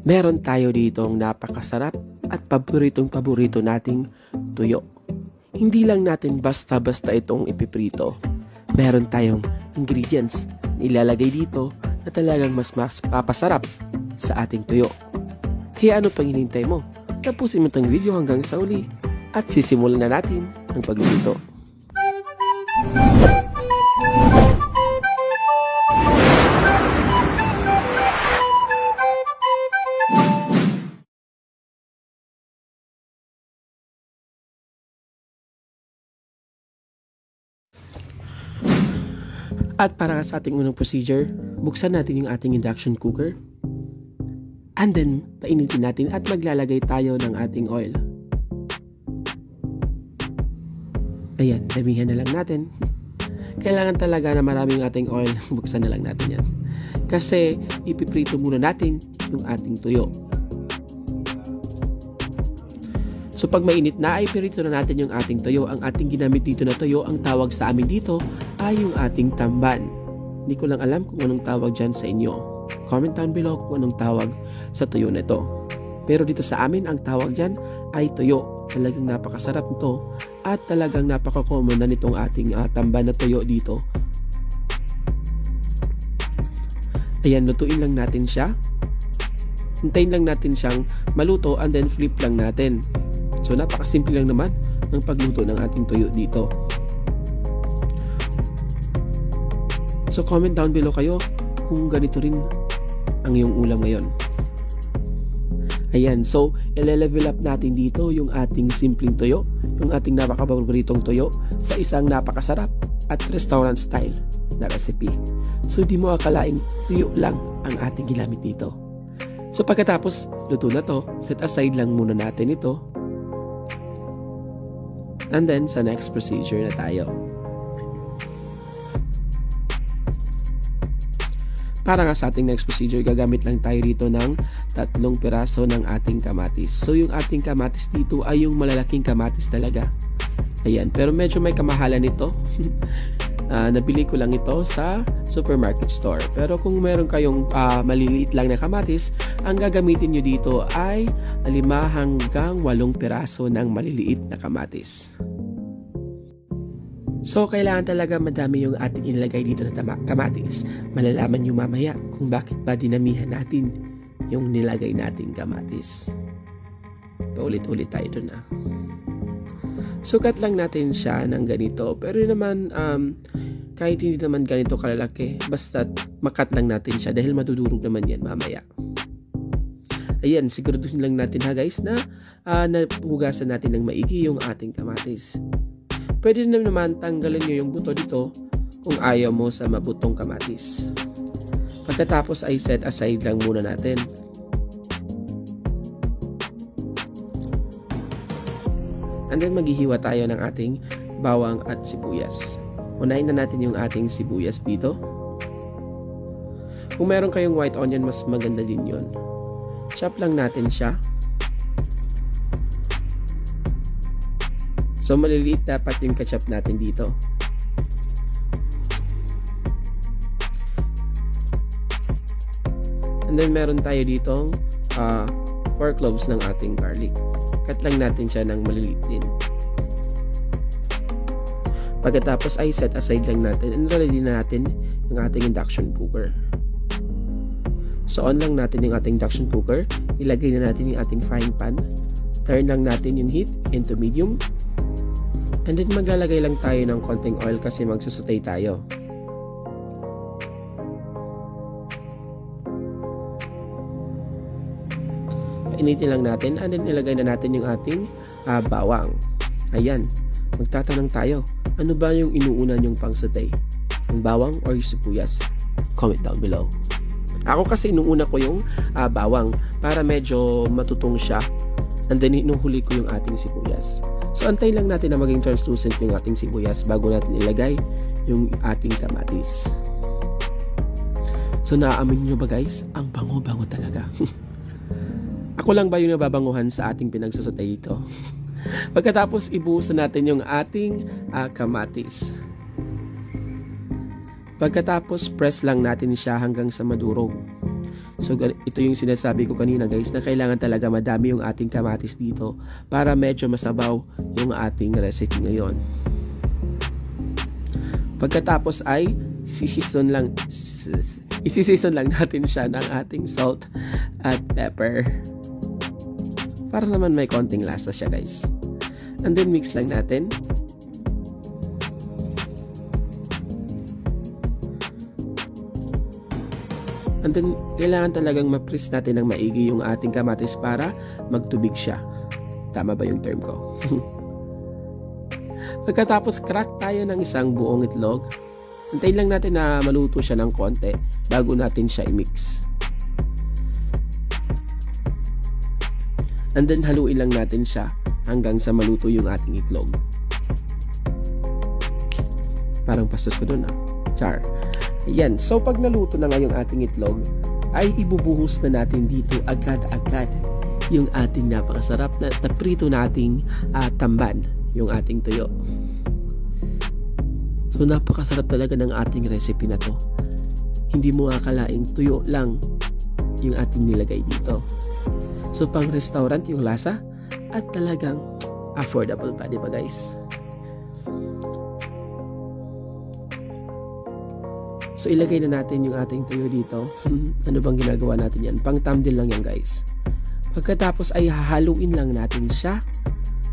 Meron tayo ditong napakasarap at paboritong-paborito nating tuyo. Hindi lang natin basta-basta itong ipiprito. Meron tayong ingredients na ilalagay dito na talagang mas papasarap sa ating tuyo. Kaya ano pang hinihintay mo? Tapusin mo itong video hanggang sa uli at sisimulan na natin ang pagluluto. At para sa ating unang procedure, buksan natin yung ating induction cooker. And then, painitin natin at maglalagay tayo ng ating oil. Ayan, damihan na lang natin. Kailangan talaga na maraming ating oil. Buksan na lang natin yan. Kasi, ipiprito muna natin yung ating tuyo. So pag mainit na ay pirito na natin yung ating tuyo. Ang ating ginamit dito na tuyo, ang tawag sa amin dito ay yung ating tamban. Hindi ko lang alam kung anong tawag dyan sa inyo. Comment down below kung anong tawag sa tuyo na ito. Pero dito sa amin, ang tawag dyan ay tuyo. Talagang napakasarap nito at talagang napaka-common na nitong ating tamban na tuyo dito. Ayan, lutuin lang natin siya. Hintayin lang natin siyang maluto and then flip lang natin. So napakasimple lang naman ng pagluto ng ating tuyo dito. So comment down below kayo kung ganito rin ang iyong ulam ngayon. Ayan, so i-level up natin dito yung ating simpleng tuyo, yung ating napaka-paboritong tuyo sa isang napakasarap at restaurant style na recipe. So di mo akalaing tuyo lang ang ating ginamit dito. So pagkatapos luto na to, set aside lang muna natin ito. And then, sa next procedure na tayo. Para nga sa ating next procedure, gagamit lang tayo dito ng 3 piraso ng ating kamatis. So, yung ating kamatis dito ay yung malalaking kamatis talaga. Ayan, pero medyo may kamahalan ito. Nabili ko lang ito sa supermarket store. Pero kung meron kayong maliliit lang na kamatis, ang gagamitin nyo dito ay 5 hanggang 8 piraso ng maliliit na kamatis. So, kailangan talaga madami yung ating inilagay dito na kamatis. Malalaman nyo mamaya kung bakit ba dinamihan natin yung nilagay nating kamatis. Paulit-ulit tayo dun . Sukat lang natin siya ng ganito. Pero naman, kahit hindi naman ganito kalalaki, basta makat lang natin siya dahil madudurog naman yan mamaya. Ayan, siguraduhin lang natin ha guys na napugasan natin ng maigi yung ating kamatis. Pwede naman tanggalin nyo yung buto dito kung ayaw mo sa mabutong kamatis. Pagkatapos ay set aside lang muna natin. And then maghihiwa tayo ng ating bawang at sibuyas. Unahin na natin yung ating sibuyas dito. Kung meron kayong white onion, mas maganda din yun. Chop lang natin siya. So maliliit dapat yung ketchup natin dito. And then meron tayo ditong 4 cloves ng ating garlic. Cut lang natin siya ng maliliit din. Pagkatapos ay set aside lang natin and ready na natin yung ating induction cooker. So on lang natin yung ating induction cooker. Ilagay na natin yung ating frying pan. Turn lang natin yung heat into medium. And then maglalagay lang tayo ng konting oil kasi magsusutay tayo. Painitin lang natin and then ilagay na natin yung ating bawang. Ayan, magtatanong tayo, ano ba yung inuuna yung pang-sutay? Yung bawang or yung sibuyas? Comment down below. Ako kasi inuuna ko yung bawang para medyo matutong siya. And then inuhuli ko yung ating sibuyas. So antayin lang natin na maging translucent yung ating sibuyas bago natin ilagay yung ating kamatis. So naaamin nyo ba guys? Ang bango-bango talaga. Ako lang ba yung nababanguhan sa ating pinagsusutay ito? Pagkatapos ibuhos na natin yung ating kamatis. Pagkatapos press lang natin siya hanggang sa madurog. So ito yung sinasabi ko kanina guys, na kailangan talaga madami yung ating kamatis dito para medyo masabaw yung ating recipe ngayon. Pagkatapos ay isisison lang natin siya ng ating salt at pepper para naman may konting lasa siya guys. And then mix lang natin. And then kailangan talagang ma-press natin ng maigi yung ating kamatis para magtubig siya. Tama ba yung term ko? Pagkatapos crack tayo ng isang buong itlog. Antayin lang natin na maluto siya ng konti bago natin siya i-mix. And then haluin lang natin siya hanggang sa maluto yung ating itlog. Parang pastos ko dun Char. Ayan, so pag naluto na nga yung ating itlog, ay ibubuhos na natin dito agad-agad yung ating napakasarap na prito nating tamban, yung ating tuyo. So napakasarap talaga ng ating recipe na to. Hindi mo akalaing tuyo lang yung ating nilagay dito. So pang restaurant yung lasa at talagang affordable pa, di ba guys? So ilagay na natin yung ating tuyo dito. Ano bang ginagawa natin yan? Pang thumbnail lang yan guys. Pagkatapos ay hahaluin lang natin siya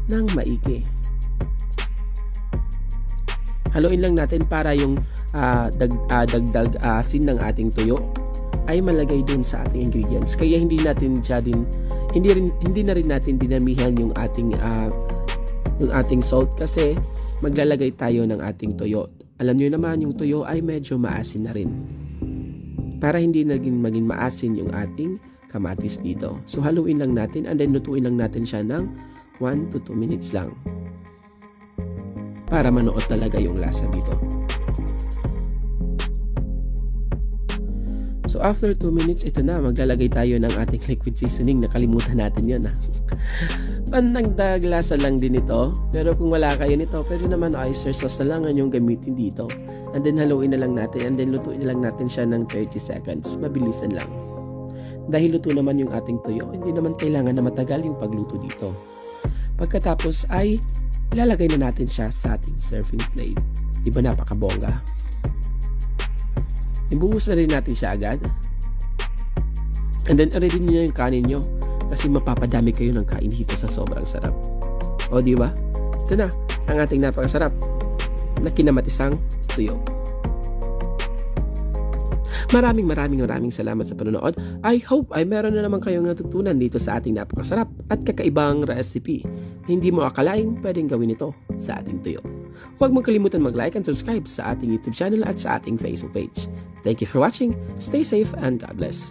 ng maigi. Haluin lang natin para yung dagdag asin ng ating tuyo ay malagay dun sa ating ingredients. Kaya hindi na rin natin dinamihan yung ating salt kasi maglalagay tayo ng ating tuyo. Alam niyo naman yung tuyo ay medyo maasin na rin. Para hindi maging maasin yung ating kamatis dito. So haluin lang natin and then lutuin lang natin siya ng 1 to 2 minutes lang. Para manuot talaga yung lasa dito. So after 2 minutes, ito na, maglalagay tayo ng ating liquid seasoning. Nakalimutan natin yun Pandagdag lasa lang din ito. Pero kung wala kayo nito, pwede naman oyster sauce na lang yung gamitin dito. And then haluin na lang natin and then lutuin na lang natin siya ng 30 seconds. Mabilisan lang. Dahil luto naman yung ating tuyo, hindi naman kailangan na matagal yung pagluto dito. Pagkatapos ay ilalagay na natin siya sa ating serving plate. Diba napakabongga? Ibuhos na rin natin siya agad. And then ready niyo yung kanin nyo. Kasi mapapadami kayo ng kain dito sa sobrang sarap. O diba? Ito na, ang ating napakasarap na kinamatisang tuyo. Maraming salamat sa panonood. I hope ay meron na naman kayong natutunan dito sa ating napakasarap at kakaibang recipe. Hindi mo akalaing pwedeng gawin ito sa ating tuyo. Huwag mong kalimutan mag-like and subscribe sa ating YouTube channel at sa ating Facebook page. Thank you for watching. Stay safe and God bless.